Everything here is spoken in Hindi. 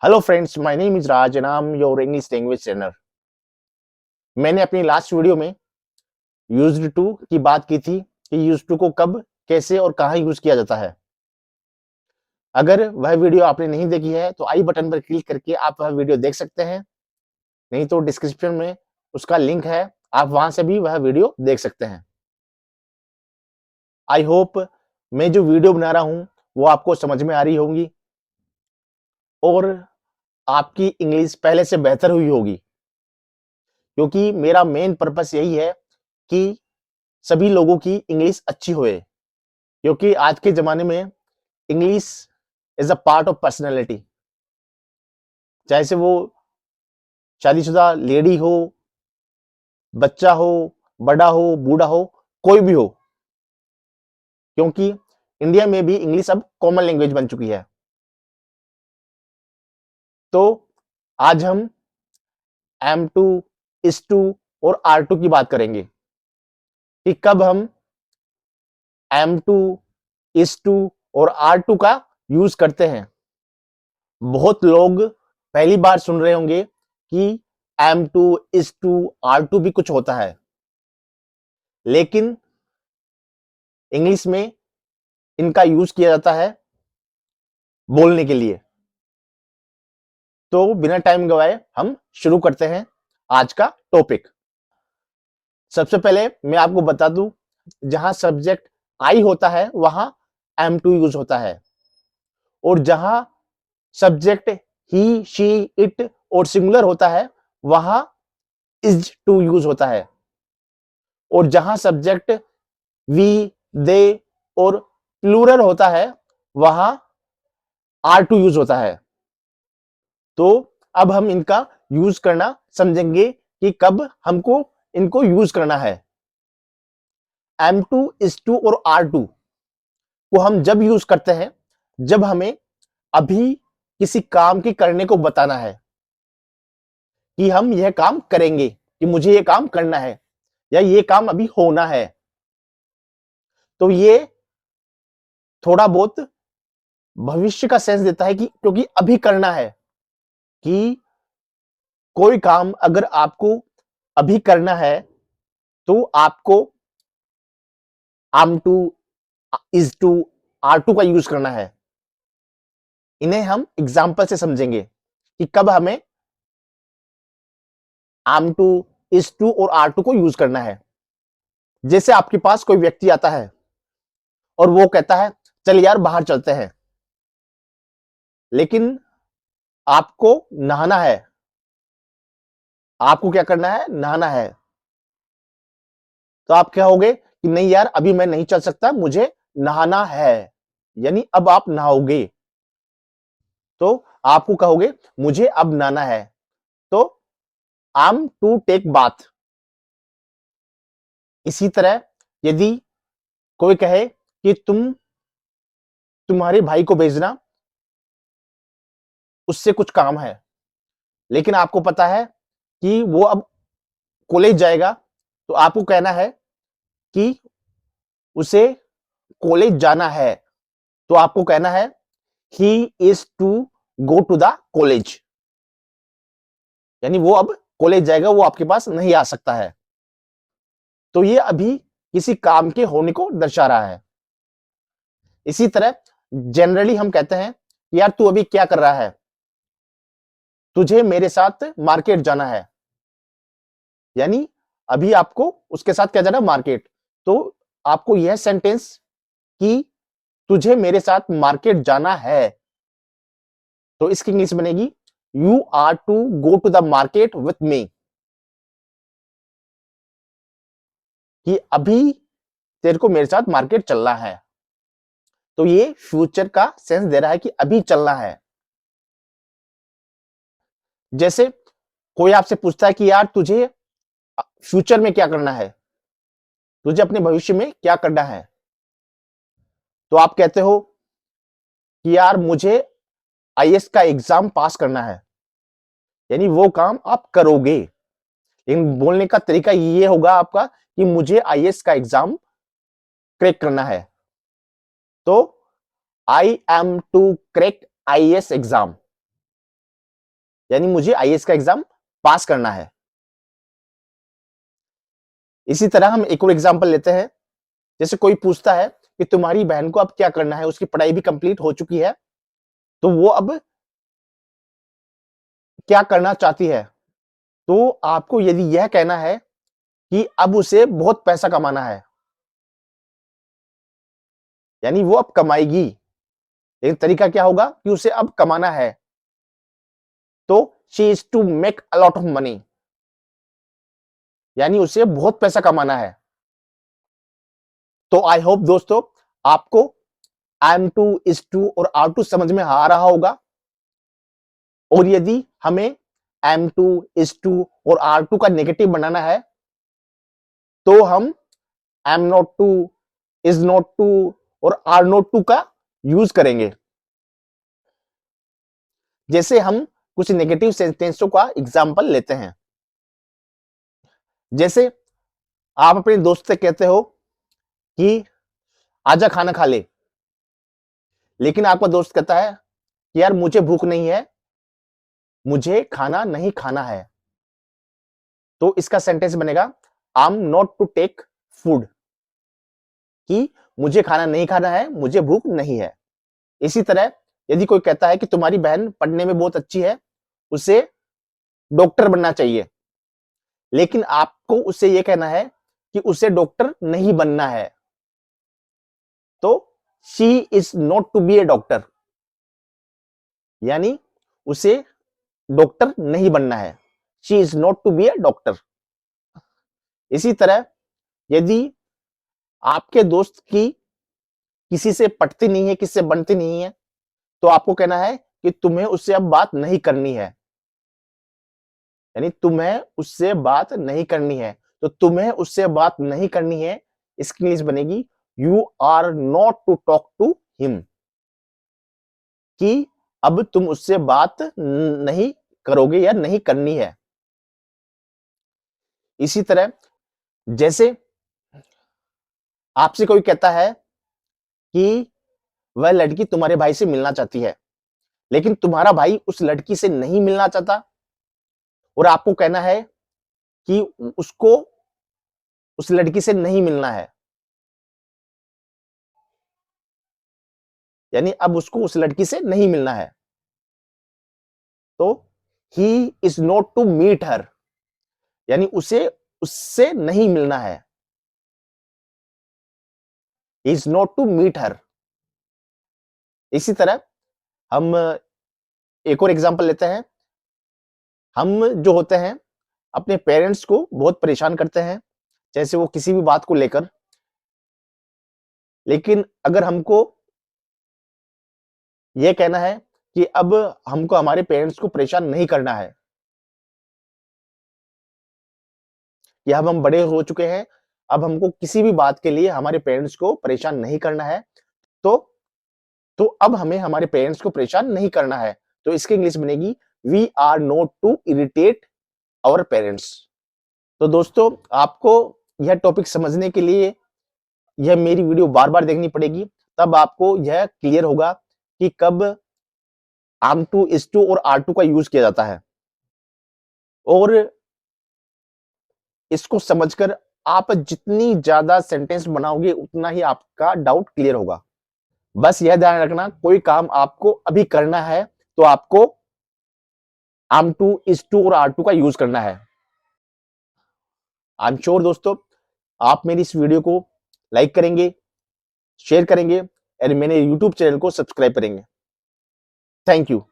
Hello friends, my name is Raj and I am your English language trainer. मैंने अपनी लास्ट वीडियो में यूज्ड टू की बात की थी कि यूज्ड टू को कब, कैसे और कहाँ यूज किया जाता है। अगर वह वीडियो आपने नहीं देखी है तो आई बटन पर क्लिक करके आप वह वीडियो देख सकते हैं, नहीं तो डिस्क्रिप्शन में उसका लिंक है, आप वहां से भी वह वीडियो देख सकते हैं। आई होप मैं जो वीडियो बना रहा हूं वो आपको समझ में आ रही होंगी और आपकी इंग्लिश पहले से बेहतर हुई होगी, क्योंकि मेरा मेन पर्पस यही है कि सभी लोगों की इंग्लिश अच्छी होए। क्योंकि आज के जमाने में English is a part of personality. चाहे से वो शादीशुदा लेडी हो, बच्चा हो, बड़ा हो, बूढ़ा हो, कोई भी हो, क्योंकि इंडिया में भी इंग्लिश अब कॉमन लैंग्वेज बन चुकी है। तो आज हम एम टू, इस टू और आर टू की बात करेंगे कि कब हम एम टू, इस टू और आर टू का यूज करते हैं। बहुत लोग पहली बार सुन रहे होंगे कि एम टू, इस टू, आर टू भी कुछ होता है, लेकिन इंग्लिश में इनका यूज किया जाता है बोलने के लिए। तो बिना टाइम गवाए हम शुरू करते हैं आज का टॉपिक। सबसे पहले मैं आपको बता दूं, जहां सब्जेक्ट आई होता है वहां एम टू यूज होता है, और जहां सब्जेक्ट ही, शी, इट और सिंगुलर होता है वहां इज टू यूज होता है, और जहां सब्जेक्ट वी, दे और प्लूरल होता है वहां आर टू यूज होता है। तो अब हम इनका यूज करना समझेंगे कि कब हमको इनको यूज करना है। एम टू, इस टू और आर टू को हम जब यूज करते हैं जब हमें अभी किसी काम की करने को बताना है कि हम यह काम करेंगे, कि मुझे यह काम करना है या ये काम अभी होना है। तो ये थोड़ा बहुत भविष्य का सेंस देता है कि क्योंकि अभी करना है, कि कोई काम अगर आपको अभी करना है तो आपको am to, is to, are to का यूज करना है। इन्हें हम एग्जाम्पल से समझेंगे कि कब हमें आम टू, इज टू और आर टू को यूज करना है। जैसे आपके पास कोई व्यक्ति आता है और वो कहता है चल यार बाहर चलते हैं, लेकिन आपको नहाना है। आपको क्या करना है? नहाना है। तो आप क्या होगे कि नहीं यार अभी मैं नहीं चल सकता, मुझे नहाना है, यानी अब आप नहाओगे। तो आपको कहोगे मुझे अब नहाना है, तो आम टू टेक बाथ। इसी तरह यदि कोई कहे कि तुम्हारे भाई को भेजना, उससे कुछ काम है, लेकिन आपको पता है कि वो अब कॉलेज जाएगा, तो आपको कहना है कि उसे कॉलेज जाना है। तो आपको कहना है he is to go to the college, यानी वो अब कॉलेज जाएगा, वो आपके पास नहीं आ सकता है। तो ये अभी किसी काम के होने को दर्शा रहा है। इसी तरह जनरली हम कहते हैं यार तू अभी क्या कर रहा है? तुझे मेरे साथ मार्केट जाना है, यानी अभी आपको उसके साथ क्या जाना है? मार्केट। तो आपको यह सेंटेंस कि तुझे मेरे साथ मार्केट जाना है, तो इसकी इंग्लिश बनेगी you are to go to the market with me. कि अभी तेरे को मेरे साथ मार्केट चलना है। तो ये फ्यूचर का सेंस दे रहा है कि अभी चलना है। जैसे कोई आपसे पूछता है कि यार तुझे फ्यूचर में क्या करना है, तुझे अपने भविष्य में क्या करना है, तो आप कहते हो कि यार मुझे आईएएस का एग्जाम पास करना है, यानी वो काम आप करोगे। लेकिन बोलने का तरीका ये होगा आपका कि मुझे आईएएस का एग्जाम क्रैक करना है। तो I am to crack IAS exam. यानी मुझे आईएएस का एग्जाम पास करना है। इसी तरह हम एक और एग्जांपल लेते हैं। जैसे कोई पूछता है कि तुम्हारी बहन को अब क्या करना है, उसकी पढ़ाई भी कंप्लीट हो चुकी है, तो वो अब क्या करना चाहती है। तो आपको यदि यह कहना है कि अब उसे बहुत पैसा कमाना है, यानी वो अब कमाएगी, लेकिन तरीका क्या होगा कि उसे अब कमाना है, तो she is to make a lot of money, यानी उसे बहुत पैसा कमाना है। तो आई होप दोस्तों आपको एम टू इज टू और आर टू समझ में आ रहा होगा। और यदि हमें एम टू इज टू और आर टू का नेगेटिव बनाना है, तो हम am not to, is not to और आर नॉट टू का यूज करेंगे। जैसे हम कुछ नेगेटिव सेंटेंसों का एग्जाम्पल लेते हैं। जैसे आप अपने दोस्त से कहते हो कि आजा खाना खा ले, लेकिन आपका दोस्त कहता है कि यार मुझे भूख नहीं है, मुझे खाना नहीं खाना है। तो इसका सेंटेंस बनेगा I am not to take food, कि मुझे खाना नहीं खाना है, मुझे भूख नहीं है। इसी तरह यदि कोई कहता है कि तुम्हारी बहन पढ़ने में बहुत अच्छी है, उसे डॉक्टर बनना चाहिए, लेकिन आपको उससे यह कहना है कि उसे डॉक्टर नहीं बनना है, तो she is not to be a doctor, यानी उसे डॉक्टर नहीं बनना है, she is not to be a doctor. इसी तरह यदि आपके दोस्त की किसी से पटती नहीं है, किसी से बनती नहीं है, तो आपको कहना है कि तुम्हें उससे अब बात नहीं करनी है, यानी तुम्हें उससे बात नहीं करनी है। तो तुम्हें उससे बात नहीं करनी है, इसकी इंग्लिश बनेगी you are not to talk to him, कि अब तुम उससे बात नहीं करोगे या नहीं करनी है। इसी तरह जैसे आपसे कोई कहता है कि वह लड़की तुम्हारे भाई से मिलना चाहती है, लेकिन तुम्हारा भाई उस लड़की से नहीं मिलना चाहता, और आपको कहना है कि उसको उस लड़की से नहीं मिलना है, यानी अब उसको उस लड़की से नहीं मिलना है, तो he is not to meet her, यानी उसे उससे नहीं मिलना है, he is not to meet her. इसी तरह हम एक और एग्जांपल लेते हैं। हम जो होते हैं अपने पेरेंट्स को बहुत परेशान करते हैं, जैसे वो किसी भी बात को लेकर, लेकिन अगर हमको यह कहना है कि अब हमको हमारे पेरेंट्स को परेशान नहीं करना है, कि अब हम बड़े हो चुके हैं, अब हमको किसी भी बात के लिए हमारे पेरेंट्स को परेशान नहीं करना है, तो अब हमें हमारे पेरेंट्स को परेशान नहीं करना है, तो इसकी इंग्लिश बनेगी we are not to irritate our parents. तो दोस्तों आपको यह टॉपिक समझने के लिए यह मेरी वीडियो बार बार देखनी पड़ेगी, तब आपको यह क्लियर होगा कि कब आम टू, इज टू और आर टू का यूज किया जाता है। और इसको समझकर आप जितनी ज्यादा सेंटेंस बनाओगे उतना ही आपका डाउट क्लियर होगा। बस यह ध्यान रखना, कोई काम आपको अभी करना है तो आपको आम टू, इज टू और आर टू का यूज करना है। आई एम श्योर दोस्तों आप मेरी इस वीडियो को लाइक करेंगे, शेयर करेंगे और मेरे यूट्यूब चैनल को सब्सक्राइब करेंगे। Thank you.